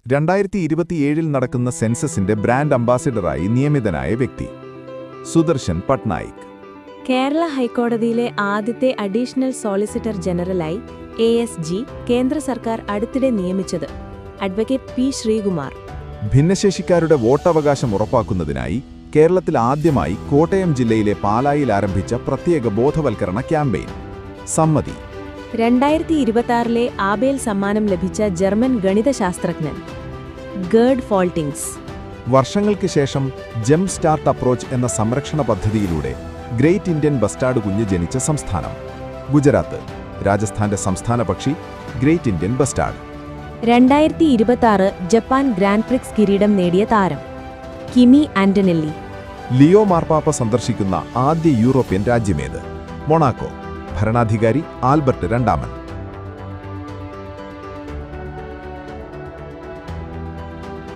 2027 നടക്കുന്ന സെൻസസിന്റെ ബ്രാൻഡ് അംബാസിഡറായി നിയമിതനായ വ്യക്തി സുദർശൻ പട്നായിക്. കേരള ഹൈക്കോടതിയിലെ ആദ്യത്തെ അഡീഷണൽ സോളിസിറ്റർ ജനറലായി ASG കേന്ദ്ര സർക്കാർ അടുത്തിടെ നിയമിച്ചത് അഡ്വക്കേറ്റ് പി. ശ്രീകുമാർ. ഭിന്നശേഷിക്കാരുടെ വോട്ടവകാശം ഉറപ്പാക്കുന്നതിനായി കേരളത്തിൽ ആദ്യമായി കോട്ടയം ജില്ലയിലെ പാലായിൽ ആരംഭിച്ച പ്രത്യേക ബോധവൽക്കരണ ക്യാമ്പയിൻ സമ്മതി. 2026 ആബേൽ സമ്മാനം ലഭിച്ച ജർമ്മൻ ഗണിതശാസ്ത്രജ്ഞൻ ഗേർഡ് ഫോൾട്ടിങ്സ്. വർഷങ്ങൾക്ക് ശേഷം ജം സ്റ്റാർട്ട് അപ്രോച്ച് എന്ന സംരക്ഷണ പദ്ധതിയിലൂടെ ഗ്രേറ്റ് ഇന്ത്യൻ ബസ്റ്റാർഡ് കുഞ്ഞ് ജനിച്ച സംസ്ഥാനം ഗുജറാത്ത്. രാജസ്ഥാന്റെ സംസ്ഥാന പക്ഷി great Indian bastard. 2026 Japan grand prix കിരീടം നേടിയ താരം കിമി ആന്റനെല്ലി. ലിയോ മാർപ്പാപ്പ സന്ദർശിക്കുന്ന ആദ്യ യൂറോപ്യൻ രാജ്യമേത്? മൊണാക്കോ. ഭരണാധികാരി ആൽബർട്ട് രണ്ടാമൻ.